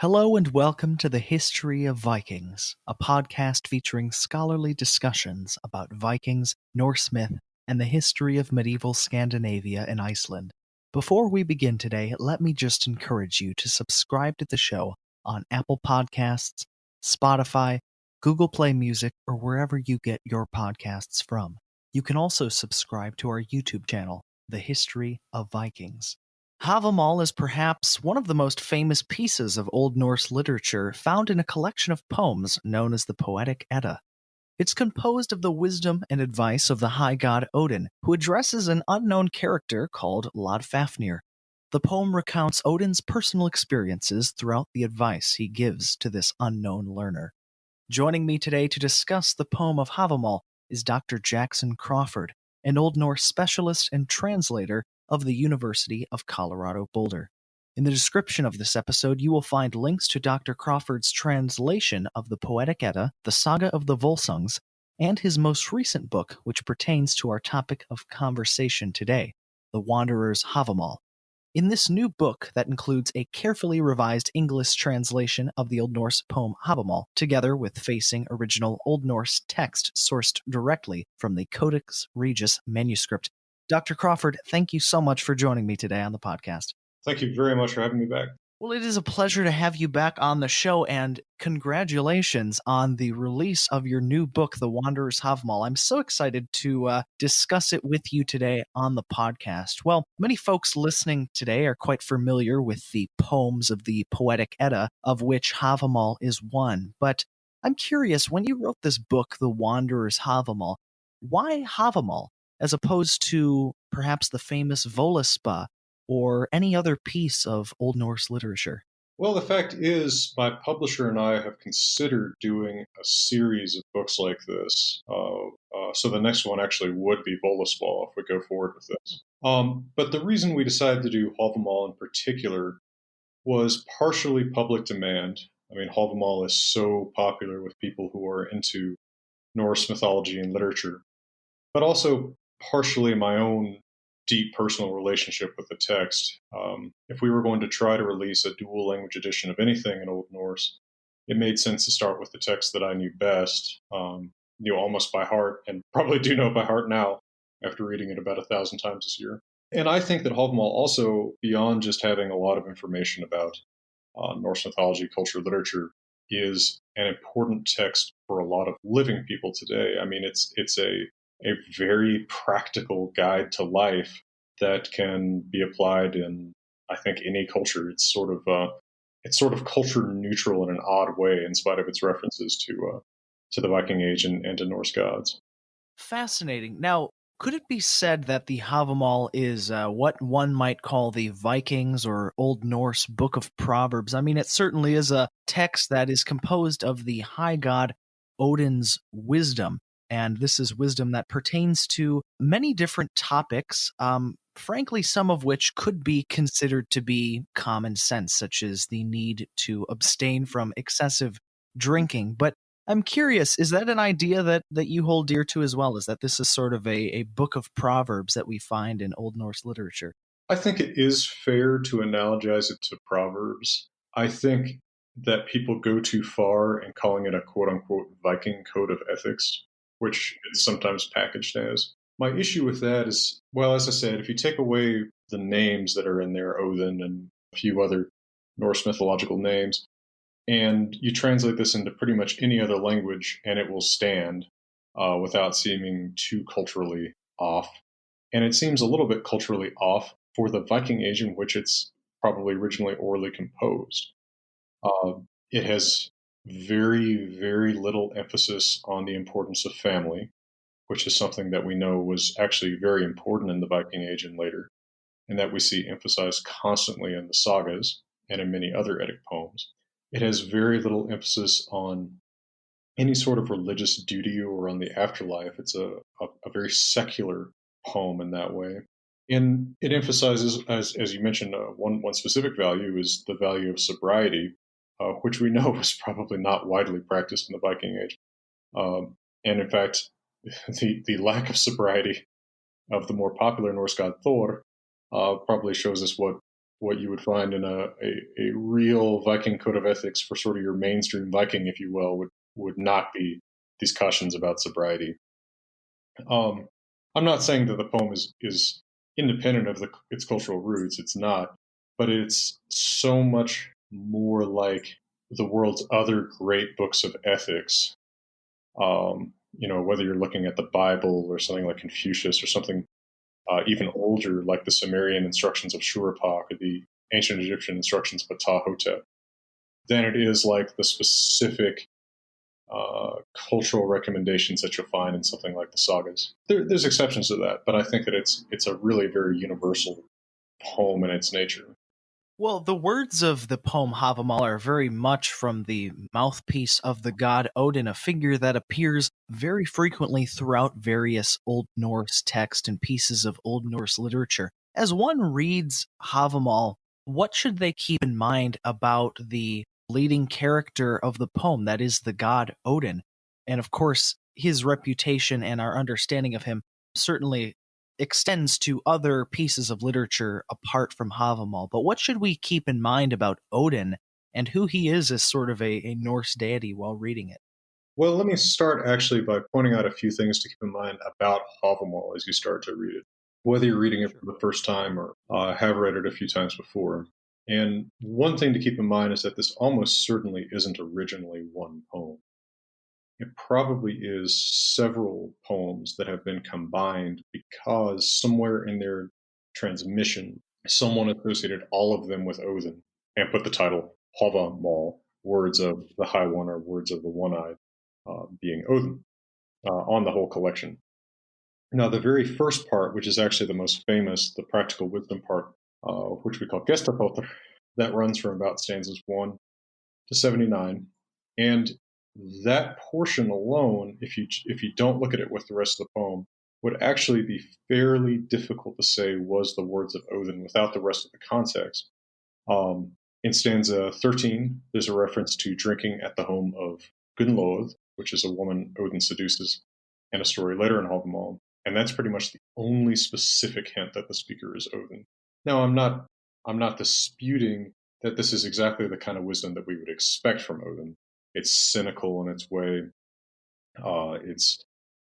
Hello and welcome to the History of Vikings, a podcast featuring scholarly discussions about Vikings, Norse myth, and the history of medieval Scandinavia and Iceland. Before we begin today, let me just encourage you to subscribe to the show on Apple Podcasts, Spotify, Google Play Music, or wherever you get your podcasts from. You can also subscribe to our YouTube channel, The History of Vikings. Havamal is perhaps one of the most famous pieces of Old Norse literature found in a collection of poems known as the Poetic Edda. It's composed of the wisdom and advice of the high god Odin, who addresses an unknown character called Lodfafnir. The poem recounts Odin's personal experiences throughout the advice he gives to this unknown learner. Joining me today to discuss the poem of Havamal is Dr. Jackson Crawford, an Old Norse specialist and translator of the University of Colorado Boulder. In the description of this episode, you will find links to Dr. Crawford's translation of the Poetic Edda, the Saga of the Volsungs, and his most recent book, which pertains to our topic of conversation today, The Wanderer's Havamal. In this new book that includes a carefully revised English translation of the Old Norse poem Havamal, together with facing original Old Norse text sourced directly from the Codex Regius manuscript. Dr. Crawford, thank you so much for joining me today on the podcast. Thank you very much for having me back. Well, it is a pleasure to have you back on the show, and congratulations on the release of your new book, The Wanderer's Havamal. I'm so excited to discuss it with you today on the podcast. Well, many folks listening today are quite familiar with the poems of the Poetic Edda, of which Havamal is one. But I'm curious, when you wrote this book, The Wanderer's Havamal, why Havamal, as opposed to perhaps the famous Voluspa or any other piece of Old Norse literature? Well, the fact is, my publisher and I have considered doing a series of books like this. So the next one actually would be Voluspa if we go forward with this. But the reason we decided to do Hávamál in particular was partially public demand. I mean, Hávamál is so popular with people who are into Norse mythology and literature, but also partially my own deep personal relationship with the text. If we were going to try to release a dual language edition of anything in Old Norse, it made sense to start with the text that I knew best, knew almost by heart, and probably do know by heart now after reading it about 1,000 times this year. And I think that Hávamál also, beyond just having a lot of information about Norse mythology, culture, literature, is an important text for a lot of living people today. I mean, it's a very practical guide to life that can be applied in, I think, any culture. It's sort of culture neutral in an odd way, in spite of its references to the Viking Age and to Norse gods. Fascinating. Now, could it be said that the Havamal is what one might call the Vikings or Old Norse Book of Proverbs? I mean, it certainly is a text that is composed of the high god Odin's wisdom. And this is wisdom that pertains to many different topics, frankly, some of which could be considered to be common sense, such as the need to abstain from excessive drinking. But I'm curious, is that an idea that you hold dear to as well? Is that this is sort of a book of proverbs that we find in Old Norse literature? I think it is fair to analogize it to Proverbs. I think that people go too far in calling it a quote-unquote Viking code of ethics, which it's sometimes packaged as. My issue with that is, well, as I said, if you take away the names that are in there, Odin and a few other Norse mythological names, and you translate this into pretty much any other language, and it will stand without seeming too culturally off. And it seems a little bit culturally off for the Viking Age in which it's probably originally orally composed. It has very, very little emphasis on the importance of family, which is something that we know was actually very important in the Viking Age and later, and that we see emphasized constantly in the sagas and in many other Eddic poems. It has very little emphasis on any sort of religious duty or on the afterlife. It's a very secular poem in that way. And it emphasizes, as you mentioned, one specific value is the value of sobriety, which we know was probably not widely practiced in the Viking Age. And in fact, the lack of sobriety of the more popular Norse god Thor probably shows us what what you would find in a real Viking code of ethics for sort of your mainstream Viking, if you will, would not be these cautions about sobriety. Um, I'm not saying that the poem is independent of its cultural roots. It's not, but it's so much more like the world's other great books of ethics. Whether you're looking at the Bible or something like Confucius or something even older, like the Sumerian instructions of Shuruppak or the ancient Egyptian instructions of Ptah-hotep, than it is like the specific cultural recommendations that you'll find in something like the sagas. There's exceptions to that, but I think that it's a really very universal poem in its nature. Well, the words of the poem Havamal are very much from the mouthpiece of the god Odin, a figure that appears very frequently throughout various Old Norse texts and pieces of Old Norse literature. As one reads Havamal, what should they keep in mind about the leading character of the poem, that is the god Odin? And of course, his reputation and our understanding of him certainly extends to other pieces of literature apart from Havamal. But what should we keep in mind about Odin and who he is as sort of a Norse deity while reading it? Well, let me start actually by pointing out a few things to keep in mind about Havamal as you start to read it, whether you're reading it Sure. for the first time or have read it a few times before. And one thing to keep in mind is that this almost certainly isn't originally one poem. It probably is several poems that have been combined because somewhere in their transmission, someone associated all of them with Odin and put the title Hávamál, words of the High One or words of the One-Eyed, being Odin, on the whole collection. Now, the very first part, which is actually the most famous, the practical wisdom part, which we call Gestapoter, that runs from about stanzas 1 to 79. And that portion alone, if you don't look at it with the rest of the poem, would actually be fairly difficult to say was the words of Odin without the rest of the context. In stanza 13, there's a reference to drinking at the home of Gunnlod, which is a woman Odin seduces, and a story later in Hávamál. And that's pretty much the only specific hint that the speaker is Odin. Now, I'm not disputing that this is exactly the kind of wisdom that we would expect from Odin. It's cynical in its way. It's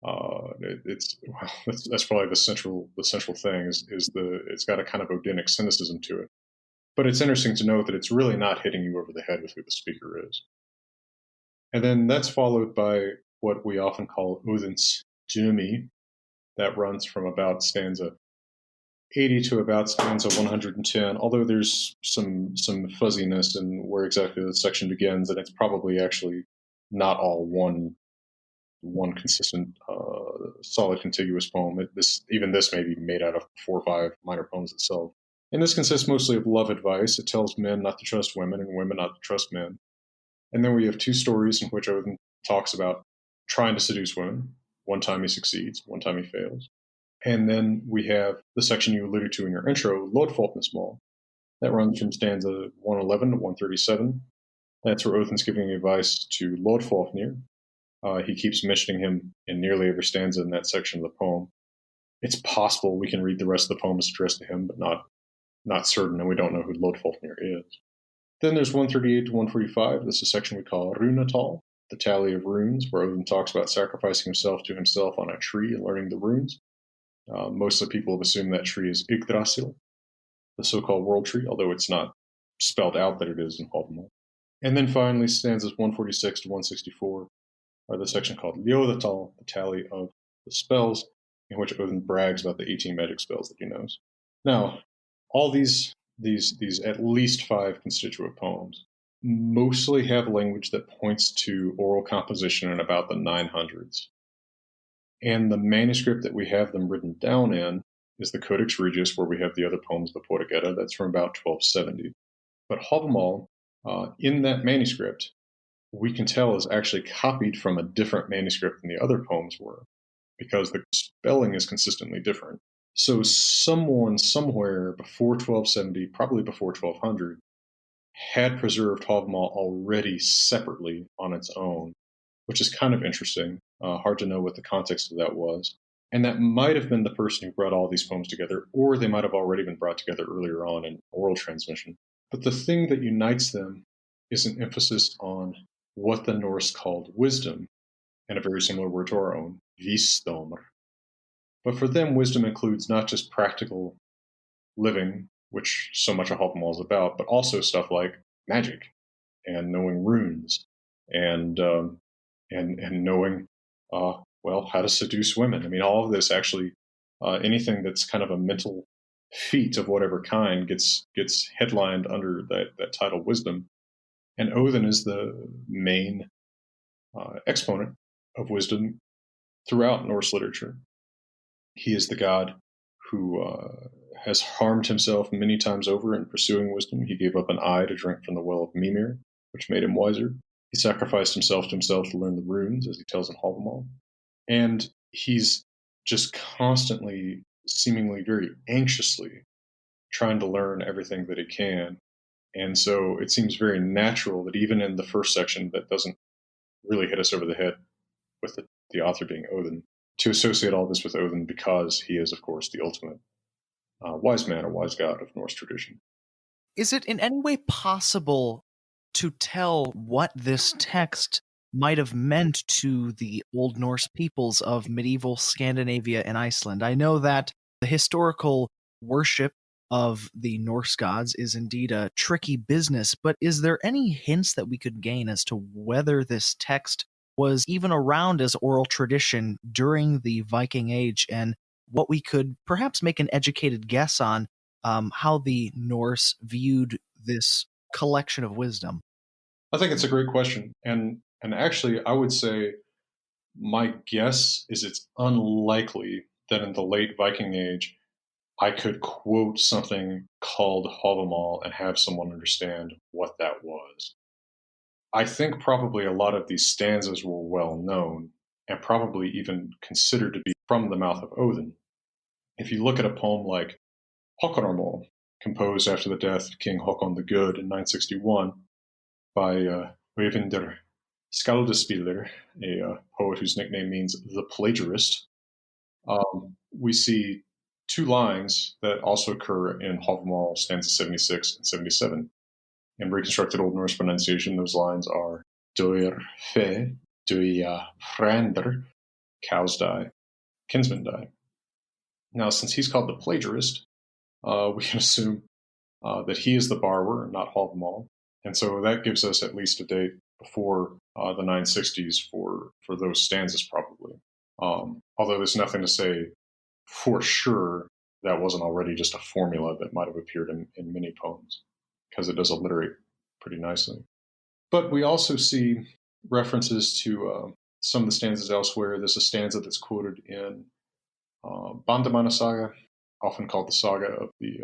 well, that's probably the central thing is it's got a kind of Odinic cynicism to it. But it's interesting to note that it's really not hitting you over the head with who the speaker is. And then that's followed by what we often call Odin's Dumi, that runs from about stanza 80 to about stanza 110, although there's some fuzziness in where exactly the section begins, and it's probably actually not all one consistent, solid, contiguous poem. This may be made out of 4 or 5 minor poems itself. And this consists mostly of love advice. It tells men not to trust women and women not to trust men. And then we have 2 stories in which Odin talks about trying to seduce women. One time he succeeds, one time he fails. And then we have the section you alluded to in your intro, Lodfolknismal. That runs from stanza 111 to 137. That's where Odin's giving advice to Lodfalknir. He keeps mentioning him in nearly every stanza in that section of the poem. It's possible we can read the rest of the poem as addressed to him, but not certain, and we don't know who Lodfalknir is. Then there's 138 to 145. This is a section we call Runatal, the tally of runes, where Odin talks about sacrificing himself to himself on a tree and learning the runes. Most of the people have assumed that tree is Yggdrasil, the so-called world tree, although it's not spelled out that it is in Hávamál. And then finally, stanzas 146 to 164 are the section called Ljóðatal, the tally of the spells, in which Odin brags about the 18 magic spells that he knows. Now, all these at least 5 constituent poems mostly have language that points to oral composition in about the 900s. And the manuscript that we have them written down in is the Codex Regius, where we have the other poems of the Poetic Edda. That's from about 1270. But Hávamál, in that manuscript, we can tell is actually copied from a different manuscript than the other poems were, because the spelling is consistently different. So someone somewhere before 1270, probably before 1200, had preserved Hávamál already separately on its own, which is kind of interesting. Hard to know what the context of that was. And that might have been the person who brought all these poems together, or they might have already been brought together earlier on in oral transmission. But the thing that unites them is an emphasis on what the Norse called wisdom, and a very similar word to our own, visdomr. But for them, wisdom includes not just practical living, which so much of Havamal is about, but also stuff like magic and knowing runes and knowing how to seduce women. I mean, all of this actually, anything that's kind of a mental feat of whatever kind gets headlined under that title wisdom. And Odin is the main exponent of wisdom throughout Norse literature. He is the god who has harmed himself many times over in pursuing wisdom. He gave up an eye to drink from the well of Mimir, which made him wiser. He sacrificed himself to learn the runes, as he tells in Hávamál. And he's just constantly, seemingly very anxiously, trying to learn everything that he can. And so it seems very natural that even in the first section that doesn't really hit us over the head with the author being Odin, to associate all this with Odin because he is, of course, the ultimate wise man or wise god of Norse tradition. Is it in any way possible to tell what this text might have meant to the Old Norse peoples of medieval Scandinavia and Iceland? I know that the historical worship of the Norse gods is indeed a tricky business, but is there any hints that we could gain as to whether this text was even around as oral tradition during the Viking Age, and what we could perhaps make an educated guess on how the Norse viewed this collection of wisdom? I think it's a great question, and actually, I would say my guess is it's unlikely that in the late Viking Age I could quote something called Havamal and have someone understand what that was. I think probably a lot of these stanzas were well known and probably even considered to be from the mouth of Odin. If you look at a poem like Håkonarmal, composed after the death of King Håkon the Good in 961 by Eyvindur Skaldespiller, a poet whose nickname means the plagiarist, we see two lines that also occur in Hávamál stanza 76 and 77. In reconstructed Old Norse pronunciation, those lines are Døyr fe, døya frænder, cows die, kinsmen die. Now, since he's called the plagiarist, we can assume that he is the borrower, not Hávamál. And so that gives us at least a date before the 960s for those stanzas, probably. Although there's nothing to say for sure that wasn't already just a formula that might have appeared in many poems, because it does alliterate pretty nicely. But we also see references to some of the stanzas elsewhere. There's a stanza that's quoted in Bandamana Saga, often called the Saga of the,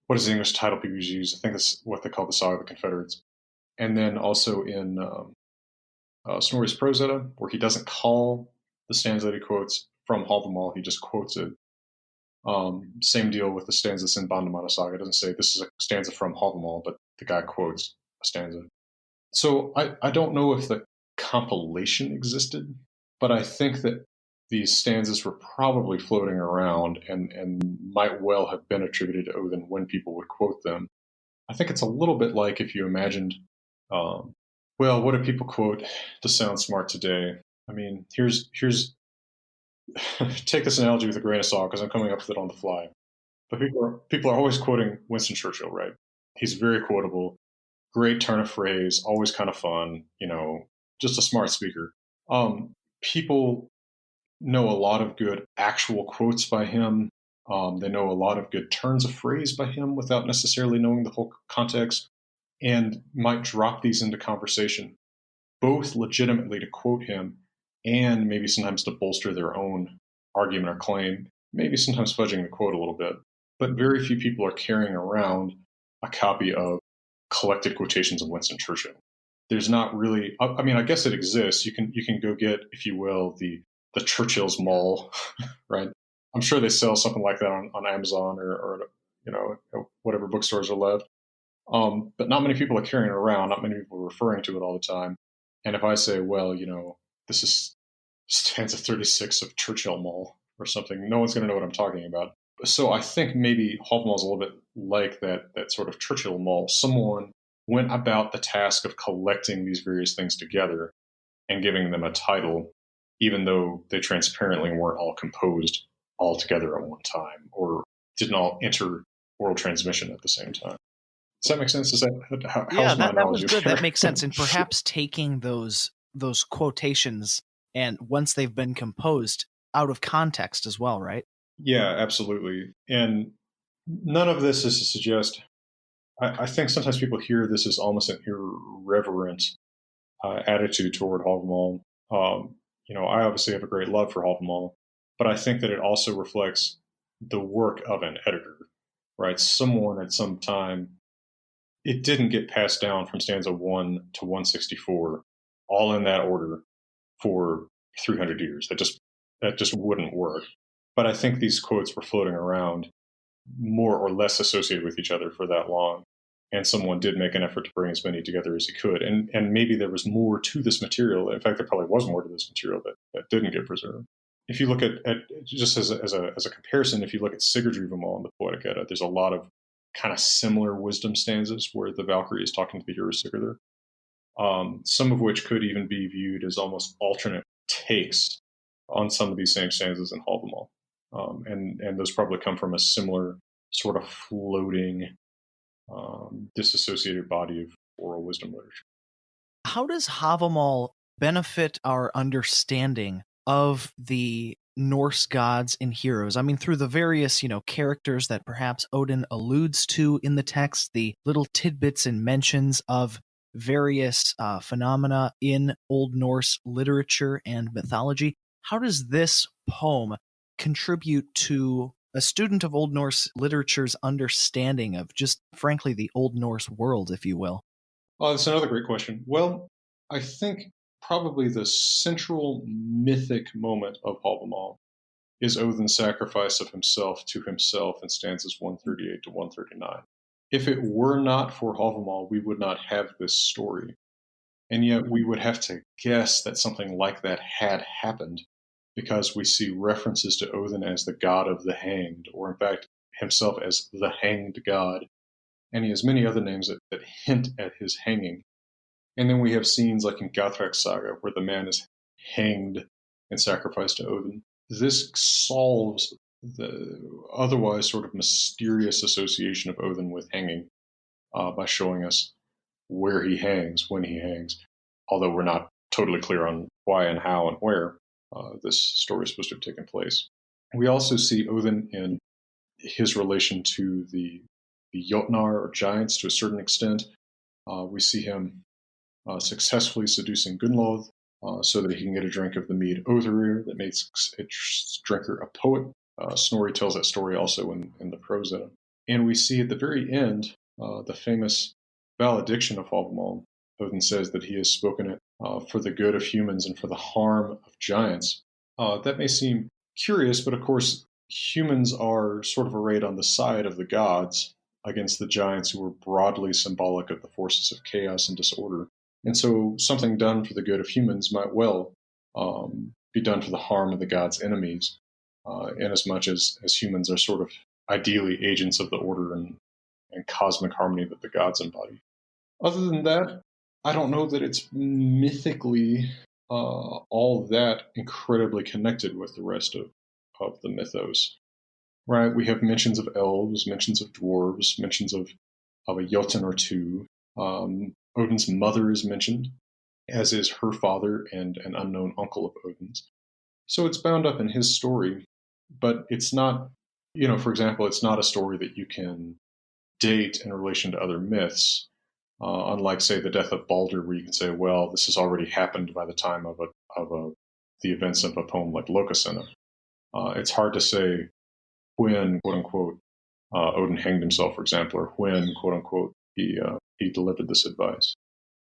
what is the English title people use? I think it's what they call the Saga of the Confederates. And then also in Snorri's Prose Edda, where he doesn't call the stanza that he quotes from Hávamál, he just quotes it. Same deal with the stanzas in Bandamana Saga. It doesn't say this is a stanza from Hávamál, but the guy quotes a stanza. So I don't know if the compilation existed, but I think that these stanzas were probably floating around and might well have been attributed to Odin when people would quote them. I think it's a little bit like if you imagined, what do people quote to sound smart today? I mean, here's take this analogy with a grain of salt because I'm coming up with it on the fly. But people are always quoting Winston Churchill, right? He's very quotable, great turn of phrase, always kind of fun, just a smart speaker. People know a lot of good actual quotes by him. They know a lot of good turns of phrase by him without necessarily knowing the whole context, and might drop these into conversation, both legitimately to quote him and maybe sometimes to bolster their own argument or claim, maybe sometimes fudging the quote a little bit. But very few people are carrying around a copy of collected quotations of Winston Churchill. There's not really, I mean, I guess it exists. You can go get, if you will, the Churchill's Mall, right? I'm sure they sell something like that on Amazon or whatever bookstores are left. But not many people are carrying it around. Not many people are referring to it all the time. And if I say, well, this is stanza 36 of Churchill Mall, or something, no one's going to know what I'm talking about. So I think maybe Hávamál is a little bit like that sort of Churchill mall. Someone went about the task of collecting these various things together and giving them a title, even though they transparently weren't all composed all together at one time or didn't all enter oral transmission at the same time. Does that make sense? Is that Yeah, how's my that was analogy good. That there? makes sense. And perhaps taking those quotations and once they've been composed out of context as well, right? Yeah, absolutely. And none of this is to suggest. I think sometimes people hear this as almost an irreverent attitude toward Hávamál. I obviously have a great love for Hávamál, but I think that it also reflects the work of an editor, right? Someone at some time, it didn't get passed down from stanza 1 to 164, all in that order for 300 years. That just wouldn't work. But I think these quotes were floating around more or less associated with each other for that long. And someone did make an effort to bring as many together as he could. And maybe there was more to this material. In fact, there probably was more to this material that didn't get preserved. If you look at just as a comparison, if you look at Sigurdrivamal in the Poetic Edda, there's a lot of kind of similar wisdom stanzas where the Valkyrie is talking to the hero Sigurdur, some of which could even be viewed as almost alternate takes on some of these same stanzas in Hávamál. And those probably come from a similar sort of floating, disassociated body of oral wisdom literature. How does Havamal benefit our understanding of the Norse gods and heroes? I mean, through the various, characters that perhaps Odin alludes to in the text, the little tidbits and mentions of various phenomena in Old Norse literature and mythology. How does this poem contribute to a student of Old Norse literature's understanding of just, frankly, the Old Norse world, if you will? Oh, that's another great question. Well, I think probably the central mythic moment of Hávamál is Odin's sacrifice of himself to himself in stanzas 138 to 139. If it were not for Hávamál, we would not have this story. And yet we would have to guess that something like that had happened because we see references to Odin as the god of the hanged, or in fact, himself as the hanged god. And he has many other names that hint at his hanging. And then we have scenes like in Gathrak's saga where the man is hanged and sacrificed to Odin. This solves the otherwise sort of mysterious association of Odin with hanging by showing us where he hangs, when he hangs, although we're not totally clear on why and how and where this story is supposed to have taken place. We also see Odin in his relation to the Jotnar or giants to a certain extent. We see him successfully seducing Gunnlod so that he can get a drink of the mead Otharir that makes its drinker a poet. Snorri tells that story also in the prose Edda. And we see at the very end the famous valediction of Hávamál. Odin says that he has spoken it for the good of humans and for the harm of giants. That may seem curious, but of course, humans are sort of arrayed on the side of the gods against the giants who were broadly symbolic of the forces of chaos and disorder. And so something done for the good of humans might well be done for the harm of the gods' enemies, inasmuch as humans are sort of ideally agents of the order and cosmic harmony that the gods embody. Other than that, I don't know that it's mythically all that incredibly connected with the rest of the mythos. Right? We have mentions of elves, mentions of dwarves, mentions of a Jotun or two. Odin's mother is mentioned, as is her father and an unknown uncle of Odin's. So it's bound up in his story, but it's not, for example, it's not a story that you can date in relation to other myths. Unlike, say, the death of Balder, where you can say, well, this has already happened by the time of the events of a poem like Lokasenna. It's hard to say when, quote unquote, Odin hanged himself, for example, or when, quote unquote, he delivered this advice.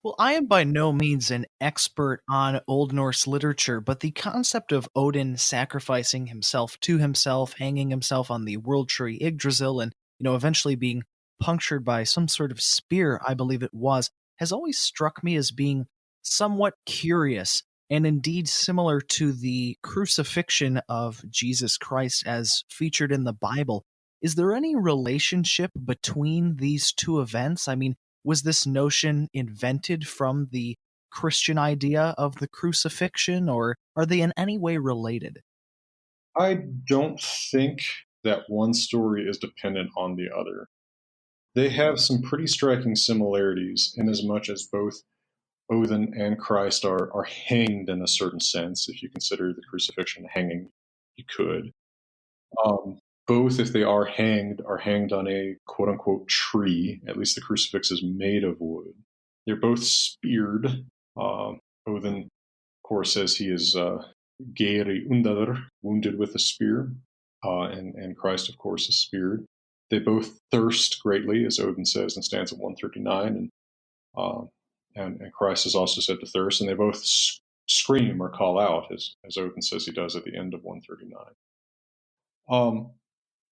Well, I am by no means an expert on Old Norse literature, but the concept of Odin sacrificing himself to himself, hanging himself on the world tree Yggdrasil, and eventually being punctured by some sort of spear, I believe it was, has always struck me as being somewhat curious. and indeed similar to the crucifixion of Jesus Christ as featured in the Bible. Is there any relationship between these two events? I mean, was this notion invented from the Christian idea of the crucifixion, or are they in any way related? I don't think that one story is dependent on the other. They have some pretty striking similarities in as much as both Odin and Christ are hanged in a certain sense. If you consider the crucifixion hanging, you could. Um, Both, if they are hanged on a quote unquote tree. At least the crucifix is made of wood. They're both speared. Odin, of course, says he is geiri undaður, wounded with a spear, and Christ, of course, is speared. They both thirst greatly, as Odin says in stanza 139, uh, and Christ is also said to thirst, and they both scream or call out, as Odin says he does at the end of 139. Um,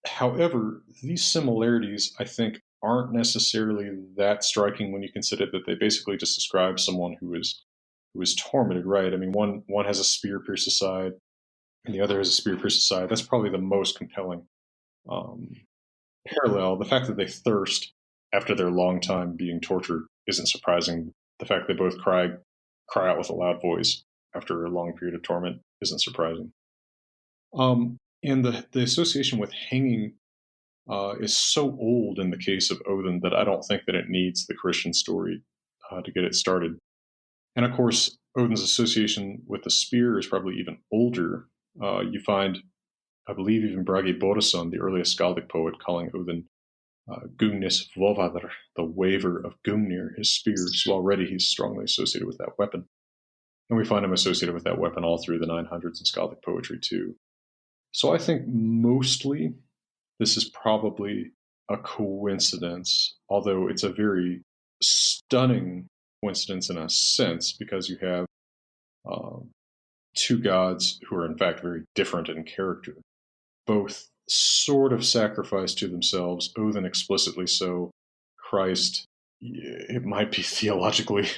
However, these similarities, I think, aren't necessarily that striking when you consider that they basically just describe someone who is tormented, right? I mean, one has a spear pierced his side, and the other has a spear pierced his side. That's probably the most compelling um, parallel. The fact that they thirst after their long time being tortured isn't surprising. The fact they both cry out with a loud voice after a long period of torment isn't surprising. And the association with hanging is so old in the case of Odin that I don't think that it needs the Christian story to get it started. And of course, Odin's association with the spear is probably even older. You find, I believe, even Bragi Boddason, the earliest skaldic poet, calling Odin Gungnis Vovadr, the waver of Gungnir, his spear. So already he's strongly associated with that weapon. And we find him associated with that weapon all through the 900s in skaldic poetry too. So I think mostly this is probably a coincidence, although it's a very stunning coincidence in a sense because you have um, two gods who are in fact very different in character, both sort of sacrificed to themselves, Odin explicitly so, Christ, it might be theologically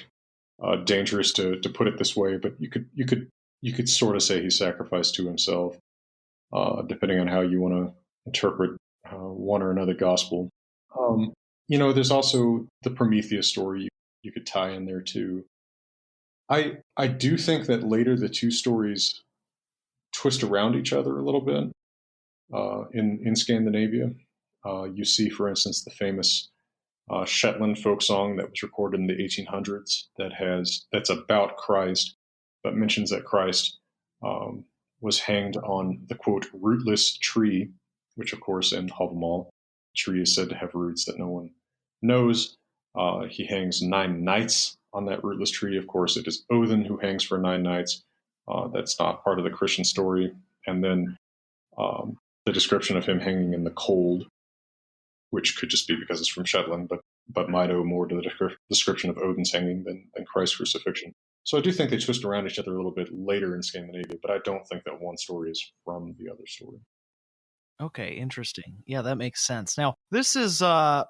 dangerous to put it this way, but you could sort of say he sacrificed to himself, depending on how you want to interpret one or another gospel. Um, there's also the Prometheus story you could tie in there too. I do think that later the two stories twist around each other a little bit in Scandinavia. You see, for instance, the famous Shetland folk song that was recorded in the 1800s that's about Christ, but mentions that Christ um, was hanged on the quote rootless tree, which of course in Hávamál, the tree is said to have roots that no one knows. He hangs 9 nights on that rootless tree. Of course, it is Odin who hangs for 9 nights. That's not part of the Christian story. And then the description of him hanging in the cold, which could just be because it's from Shetland, but might owe more to the description of Odin's hanging than Christ's crucifixion. So I do think they twist around each other a little bit later in Scandinavia, but I don't think that one story is from the other story. Okay, interesting. Yeah, that makes sense. Now, this is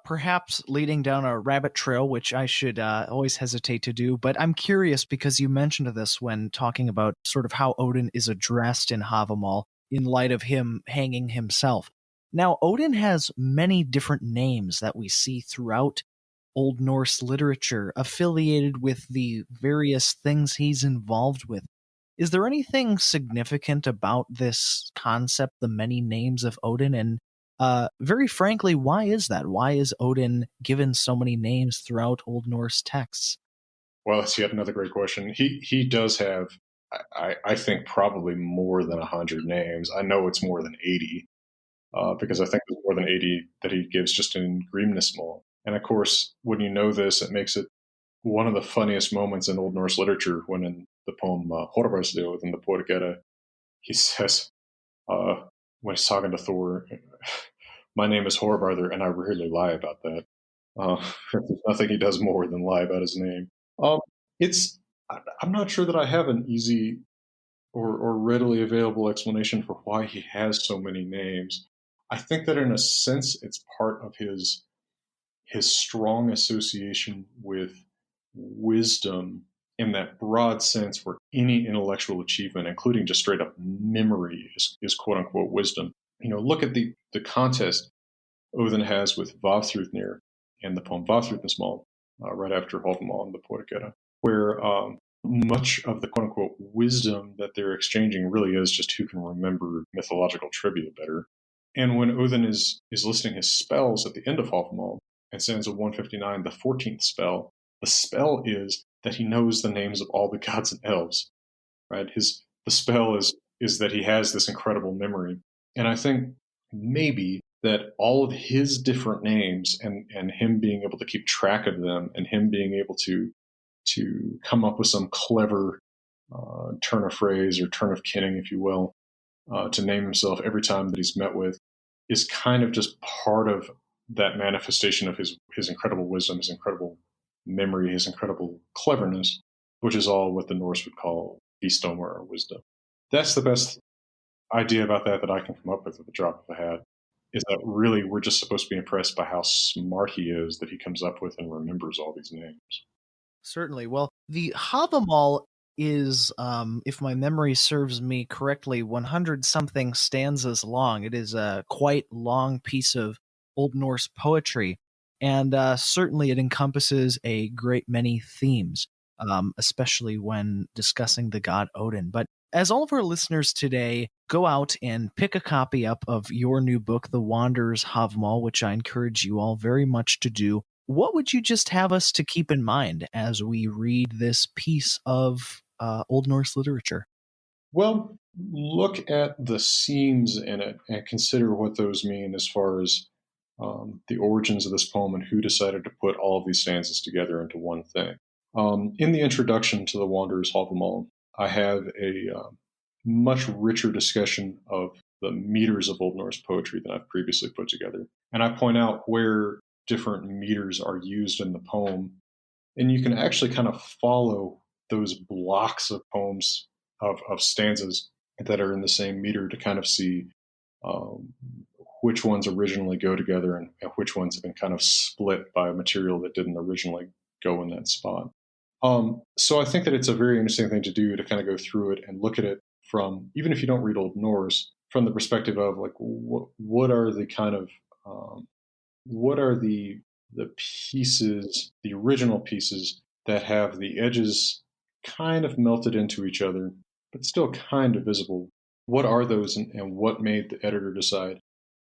perhaps leading down a rabbit trail, which I should always hesitate to do, but I'm curious because you mentioned this when talking about sort of how Odin is addressed in Havamal in light of him hanging himself. Now, Odin has many different names that we see throughout Old Norse literature affiliated with the various things he's involved with. Is there anything significant about this concept, the many names of Odin? And very frankly, why is that? Why is Odin given so many names throughout Old Norse texts? Well, that's yet another great question. He does have, I think, probably more than 100 names. I know it's more than 80, because I think there's more than 80 that he gives just in Grimnismal. And of course, when you know this, it makes it one of the funniest moments in Old Norse literature when in the poem Horvarsliod in the Poetic Edda, he says, when he's talking to Thor, my name is Horbarther, and I rarely lie about that. There's nothing he does more than lie about his name. Um, it's I'm not sure that I have an easy or readily available explanation for why he has so many names. I think that in a sense it's part of his strong association with wisdom in that broad sense where any intellectual achievement, including just straight up memory, is quote unquote wisdom. Look at the contest Odin has with Vafthrûdnir in the poem Vafthrûdnismal, right after Hávamál in the Poetic Edda, where much of the quote unquote wisdom that they're exchanging really is just who can remember mythological trivia better. And when Odin is listing his spells at the end of Hávamál, in stanza 159, the 14th spell, the spell is that he knows the names of all the gods and elves, right? The spell is that he has this incredible memory. And I think maybe that all of his different names and him being able to keep track of them and him being able to come up with some clever turn of phrase or turn of kinning, if you will, to name himself every time that he's met with is kind of just part of that manifestation of his incredible wisdom, his incredible memory, his incredible cleverness, which is all what the Norse would call visdom or wisdom. That's the best idea about that I can come up with at the drop of a hat, is that really we're just supposed to be impressed by how smart he is that he comes up with and remembers all these names. Certainly. Well, the Havamal is, if my memory serves me correctly, 100 something stanzas long. It is a quite long piece of Old Norse poetry, and certainly it encompasses a great many themes, especially when discussing the god Odin. But as all of our listeners today go out and pick a copy up of your new book, The Wanderer's Hávamál, which I encourage you all very much to do, what would you just have us to keep in mind as we read this piece of Old Norse literature? Well, look at the seams in it and consider what those mean as far as the origins of this poem and who decided to put all of these stanzas together into one thing. In the introduction to The Wanderer's Hávamál, I have a much richer discussion of the meters of Old Norse poetry than I've previously put together. And I point out where different meters are used in the poem. And you can actually kind of follow those blocks of poems, of stanzas that are in the same meter to kind of see which ones originally go together and which ones have been kind of split by material that didn't originally go in that spot. So I think that it's a very interesting thing to do, to kind of go through it and look at it from, even if you don't read Old Norse, from the perspective of like what are the kind of what are the pieces, the original pieces that have the edges kind of melted into each other, but still kind of visible. What are those, and what made the editor decide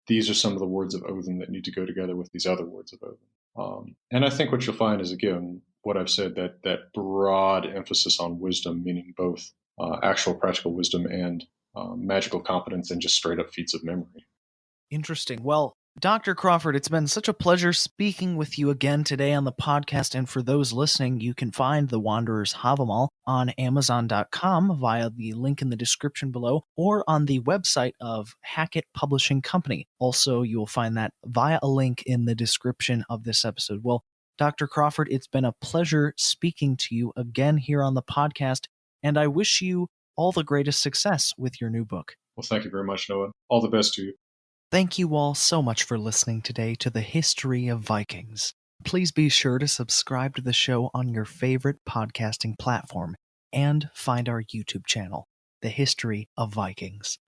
these are some of the words of Odin that need to go together with these other words of Odin? And I think what you'll find is, again, what I've said, that broad emphasis on wisdom, meaning both actual practical wisdom and magical competence and just straight up feats of memory. Interesting. Well, Dr. Crawford, it's been such a pleasure speaking with you again today on the podcast. And for those listening, you can find The Wanderer's Havamal on Amazon.com via the link in the description below, or on the website of Hackett Publishing Company. Also, you will find that via a link in the description of this episode. Well, Dr. Crawford, it's been a pleasure speaking to you again here on the podcast, and I wish you all the greatest success with your new book. Well, thank you very much, Noah. All the best to you. Thank you all so much for listening today to the History of Vikings. Please be sure to subscribe to the show on your favorite podcasting platform and find our YouTube channel, The History of Vikings.